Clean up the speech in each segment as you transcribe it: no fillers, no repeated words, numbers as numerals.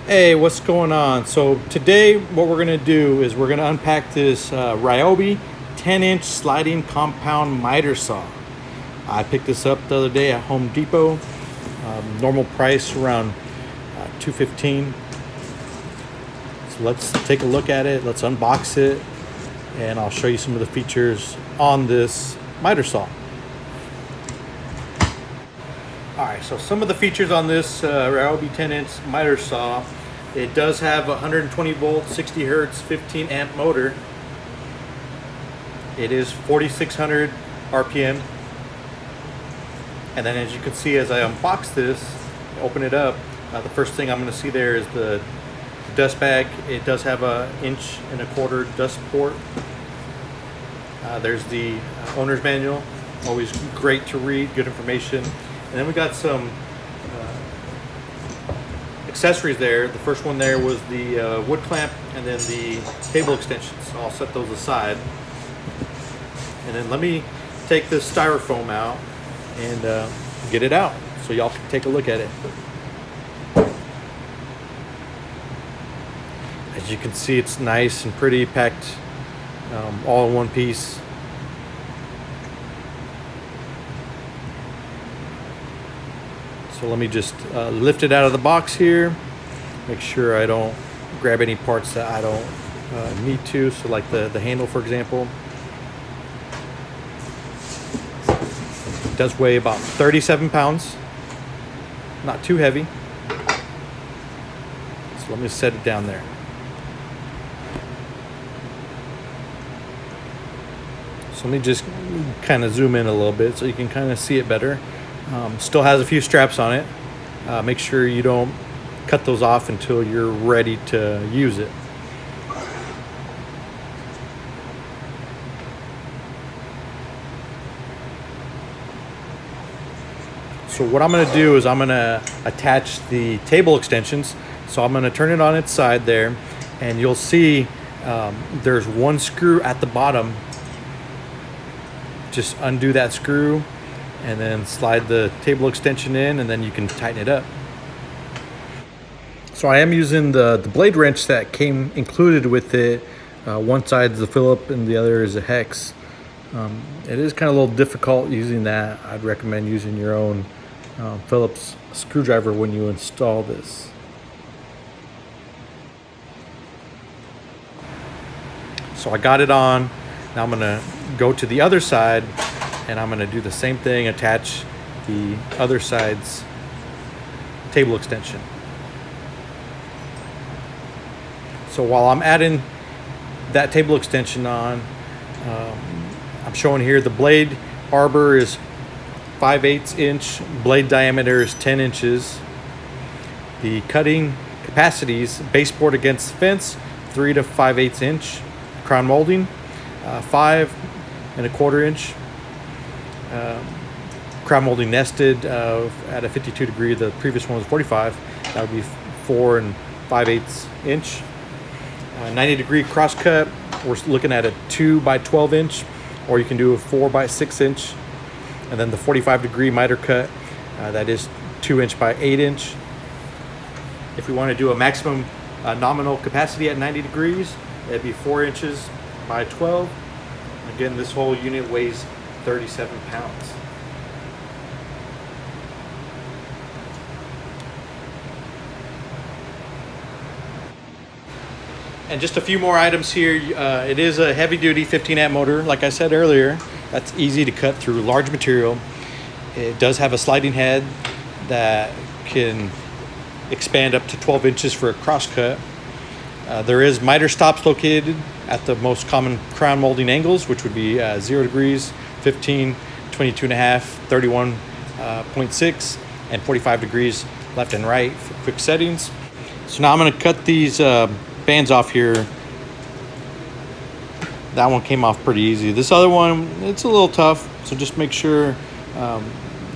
Hey, what's going on? So today what we're going to do is we're going to unpack this Ryobi 10-inch sliding compound miter saw. I picked this up the other day at Home Depot. Normal price around $215. So let's take a look at it. Let's unbox it and I'll show you some of the features on this miter saw. Alright, so some of the features on this Ryobi 10-inch miter saw. It does have a 120 volt, 60 hertz, 15 amp motor. It is 4,600 RPM. And then as you can see, as I unbox this, open it up, the first thing I'm going to see there is the dust bag. It does have a 1.25 inch dust port. There's the owner's manual, always great to read, good information. And then we got some accessories there. The first one there was the wood clamp and then the table extensions. So I'll set those aside. And then let me take this styrofoam out and get it out so y'all can take a look at it. As you can see, it's nice and pretty, packed all in one piece. So let me just lift it out of the box here. Make sure I don't grab any parts that I don't need to. So like the handle, for example. It does weigh about 37 pounds. Not too heavy. So let me set it down there. So let me just kind of zoom in a little bit so you can kind of see it better. Still has a few straps on it. Make sure you don't cut those off until you're ready to use it. So what I'm going to do is I'm going to attach the table extensions. So I'm going to turn it on its side there, and you'll see there's one screw at the bottom. Just undo that screw and then slide the table extension in, and then you can tighten it up. So I am using the blade wrench that came included with it. One side is the Phillips and the other is a hex. It is kind of a little difficult using that. I'd recommend using your own Phillips screwdriver when you install this. So I got it on. Now I'm gonna go to the other side and I'm gonna do the same thing, attach the other side's table extension. So while I'm adding that table extension on, I'm showing here the blade arbor is 5/8 inch, blade diameter is 10 inches. The cutting capacities, baseboard against the fence, 3 to 5/8 inch, crown molding, 5.25 inch. Crown molding nested at a 52 degree. The previous one was 45. That would be 4 5/8 inch. 90 degree cross cut. We're looking at a 2 by 12 inch, or you can do a 4 by 6 inch. And then the 45 degree miter cut, that is 2 inch by 8 inch. If we want to do a maximum nominal capacity at 90 degrees, it'd be 4 inches by 12. Again, this whole unit weighs 37 pounds. And just a few more items here. It is a heavy duty 15 amp motor. Like I said earlier, that's easy to cut through large material. It does have a sliding head that can expand up to 12 inches for a cross cut. There is miter stops located at the most common crown molding angles, which would be 0 degrees, 15, 22.5, 31.6, and 45 degrees left and right for quick settings. So now I'm going to cut these bands off here. That one came off pretty easy. This other one, it's a little tough, so just make sure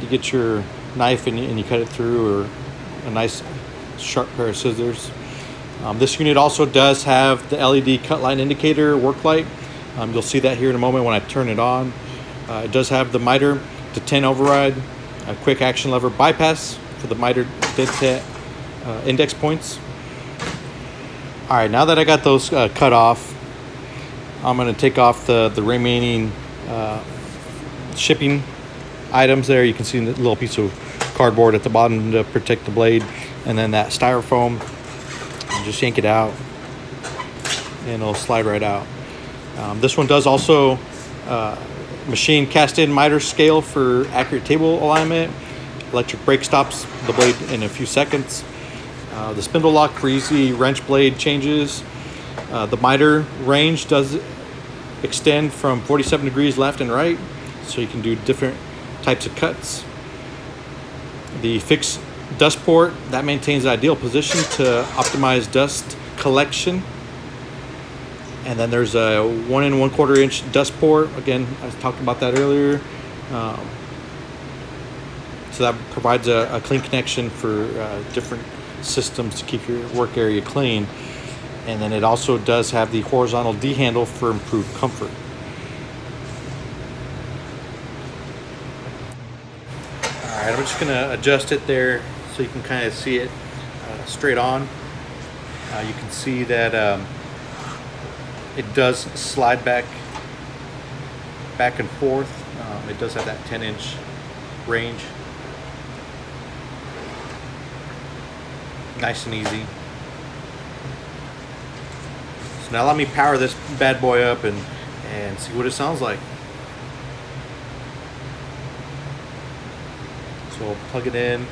you get your knife and you cut it through, or a nice sharp pair of scissors. This unit also does have the LED cut line indicator work light. You'll see that here in a moment when I turn it on. It does have the miter to 10 override, a quick action lever bypass for the miter dead set index points. All right, now that I got those cut off, I'm gonna take off the remaining shipping items there. You can see the little piece of cardboard at the bottom to protect the blade, and then that styrofoam, and just yank it out and it'll slide right out. This one does also machine cast in miter scale for accurate table alignment. Electric brake stops the blade in a few seconds. The spindle lock for easy wrench blade changes. The miter range does extend from 47 degrees left and right, so you can do different types of cuts. The fixed dust port, that maintains the ideal position to optimize dust collection. And then there's a 1 1/4 inch dust port. Again, I talked about that earlier. So that provides a clean connection for different systems to keep your work area clean. And then it also does have the horizontal D handle for improved comfort. All right, I'm just gonna adjust it there so you can kind of see it straight on. You can see that it does slide back and forth. It does have that 10-inch range. Nice and easy. So now let me power this bad boy up and see what it sounds like. So we'll plug it in.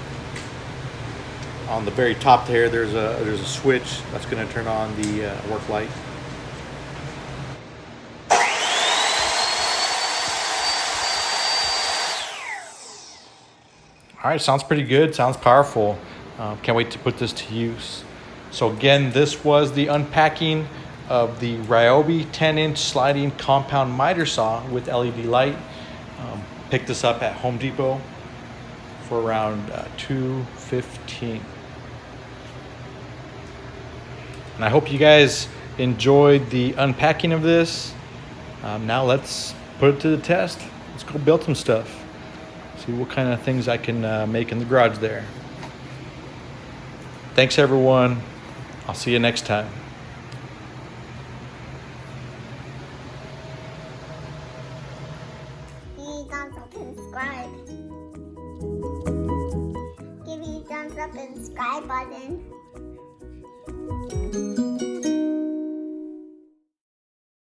On the very top there, there's a switch that's going to turn on the work light. All right, sounds pretty good. Sounds powerful. Can't wait to put this to use. So again, this was the unpacking of the Ryobi 10-inch sliding compound miter saw with LED light. Picked this up at Home Depot for around $2.15. And I hope you guys enjoyed the unpacking of this. Now let's put it to the test. Let's go build some stuff. See what kind of things I can make in the garage there. Thanks everyone. I'll see you next time. Thumbs up and subscribe. Give me a thumbs up and subscribe button.